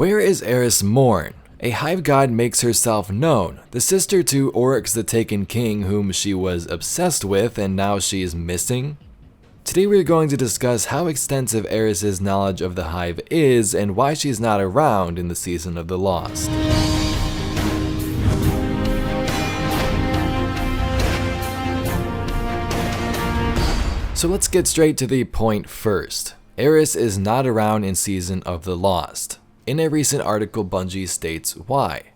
Where is Eris Morn? A hive god makes herself known, the sister to Oryx the Taken King, whom she was obsessed with and now she is missing. Today we are going to discuss how extensive Eris's knowledge of the hive is and why she's not around in the Season of the Lost. So let's get straight to the point first. Eris is not around in Season of the Lost. In a recent article, Bungie states why.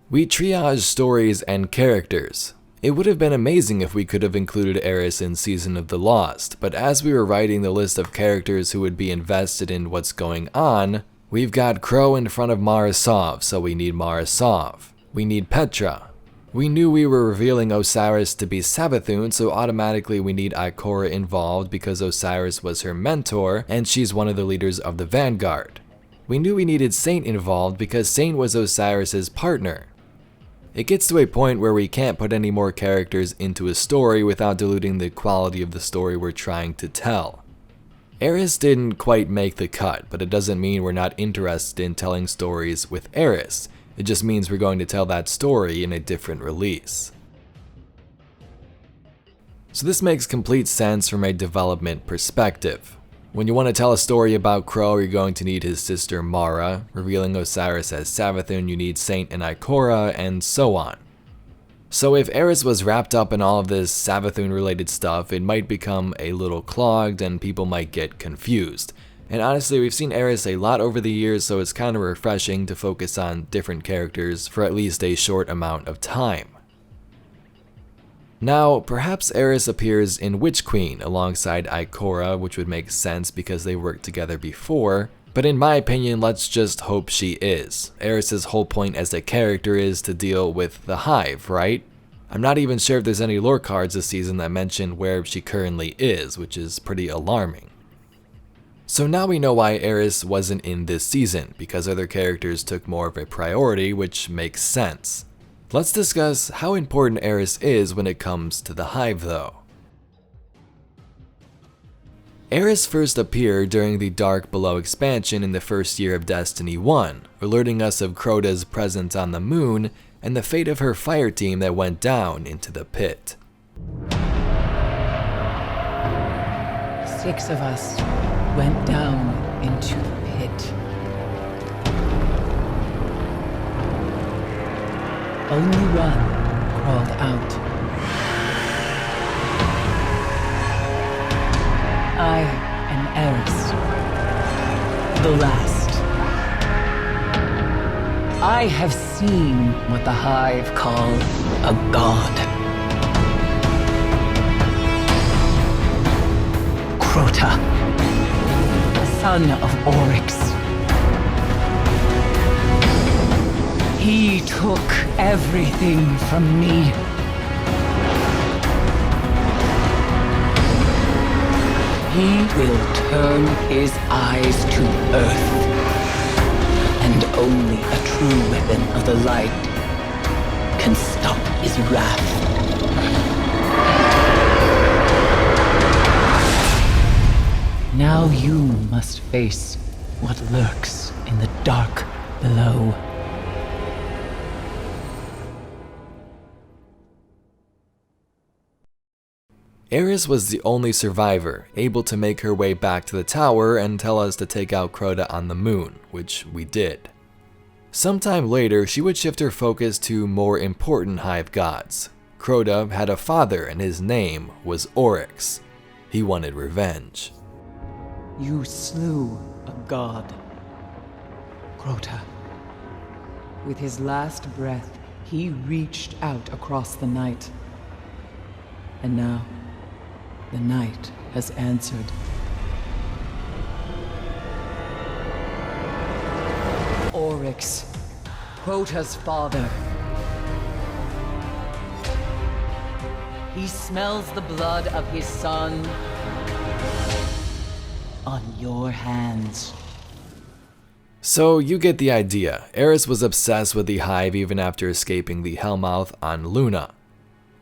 We triage stories and characters. It would have been amazing if we could have included Eris in Season of the Lost, but as we were writing the list of characters who would be invested in what's going on, we've got Crow in front of Mara Sov, so we need Mara Sov. We need Petra. We knew we were revealing Osiris to be Savathun, so automatically we need Ikora involved because Osiris was her mentor and she's one of the leaders of the Vanguard. We knew we needed Saint involved because Saint was Osiris's partner. It gets to a point where we can't put any more characters into a story without diluting the quality of the story we're trying to tell. Eris didn't quite make the cut, but it doesn't mean we're not interested in telling stories with Eris. It just means we're going to tell that story in a different release. So this makes complete sense from a development perspective. When you want to tell a story about Crow, you're going to need his sister Mara. Revealing Osiris as Savathun, you need Saint and Ikora, and so on. So if Eris was wrapped up in all of this Savathun related stuff, it might become a little clogged and people might get confused. And honestly, we've seen Eris a lot over the years, so it's kind of refreshing to focus on different characters for at least a short amount of time. Now, perhaps Eris appears in Witch Queen alongside Ikora, which would make sense because they worked together before, but in my opinion, let's just hope she is. Eris's whole point as a character is to deal with the hive, right? I'm not even sure if there's any lore cards this season that mention where she currently is, which is pretty alarming. So now we know why Eris wasn't in this season, because other characters took more of a priority, which makes sense. Let's discuss how important Eris is when it comes to the hive though. Eris first appeared during the Dark Below expansion in the first year of Destiny 1, alerting us of Crota's presence on the moon and the fate of her fire team that went down into the pit. 6 of us went down into the pit. Only one crawled out. I am Eris, the last. I have seen what the hive call a god. Crota, son of Oryx. He took everything from me. He will turn his eyes to Earth. And only a true weapon of the light can stop his wrath. Now you must face what lurks in the dark below. Eris was the only survivor, able to make her way back to the tower and tell us to take out Crota on the moon, which we did. Sometime later, she would shift her focus to more important hive gods. Crota had a father and his name was Oryx. He wanted revenge. You slew a god, Crota. With his last breath, he reached out across the night. And now, the night has answered. Oryx, Crota's father. He smells the blood of his son on your hands. So you get the idea. Eris was obsessed with the hive even after escaping the Hellmouth on Luna.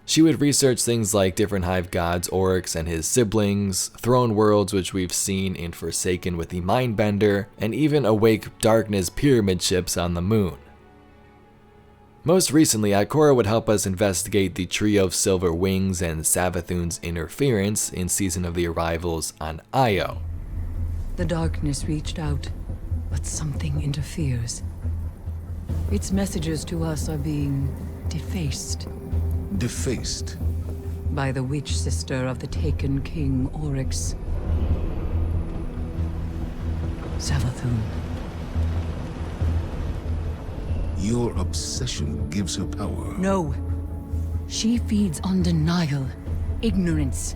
She would research things like different hive gods, Oryx and his siblings, throne worlds which we've seen in Forsaken with the Mindbender, and even Awake Darkness pyramid ships on the moon. Most recently, Ikora would help us investigate the Tree of Silver Wings and Savathun's interference in Season of the Arrivals on Io. The darkness reached out, but something interferes. Its messages to us are being defaced. Defaced? By the witch sister of the taken king, Oryx. Savathun. Your obsession gives her power. No. She feeds on denial, ignorance.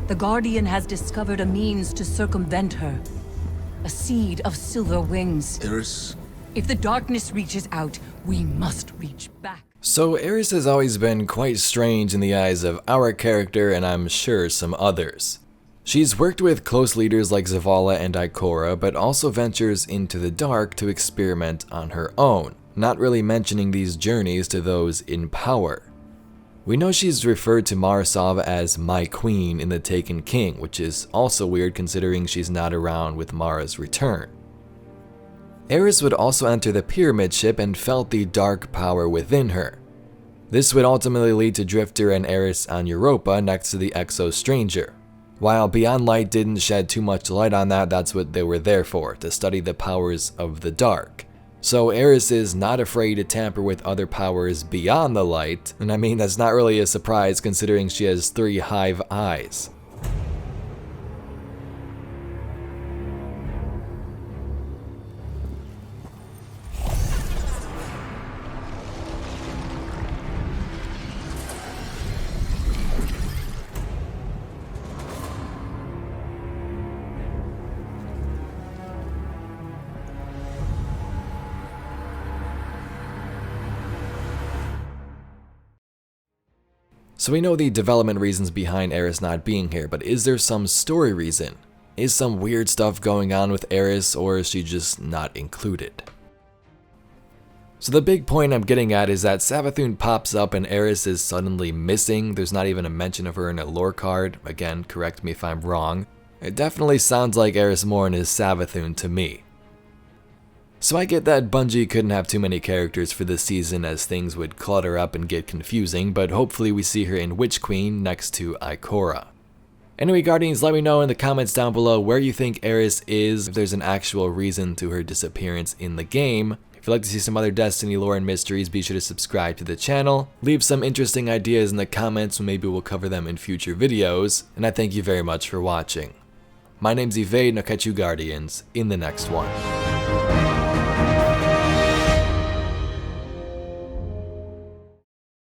The Guardian has discovered a means to circumvent her. A seed of silver wings. Eris? If the darkness reaches out, we must reach back. So Eris has always been quite strange in the eyes of our character, and I'm sure some others. She's worked with close leaders like Zavala and Ikora, but also ventures into the dark to experiment on her own, not really mentioning these journeys to those in power. We know she's referred to Marasava as my queen in the Taken King, which is also weird considering she's not around with Mara's return. Eris would also enter the pyramid ship and felt the dark power within her. This would ultimately lead to Drifter and Eris on Europa next to the Exo Stranger. While Beyond Light didn't shed too much light on that, that's what they were there for, to study the powers of the dark. So Eris is not afraid to tamper with other powers beyond the light, and I mean that's not really a surprise considering she has 3 hive eyes. So we know the development reasons behind Eris not being here, but is there some story reason? Is some weird stuff going on with Eris, or is she just not included? So the big point I'm getting at is that Savathun pops up and Eris is suddenly missing. There's not even a mention of her in a lore card. Again, correct me if I'm wrong. It definitely sounds like Eris Morn is Savathun to me. So I get that Bungie couldn't have too many characters for this season as things would clutter up and get confusing, but hopefully we see her in Witch Queen next to Ikora. Anyway, Guardians, let me know in the comments down below where you think Eris is, if there's an actual reason to her disappearance in the game. If you'd like to see some other Destiny lore and mysteries, be sure to subscribe to the channel. Leave some interesting ideas in the comments and maybe we'll cover them in future videos, and I thank you very much for watching. My name's Evade, and I'll catch you Guardians in the next one.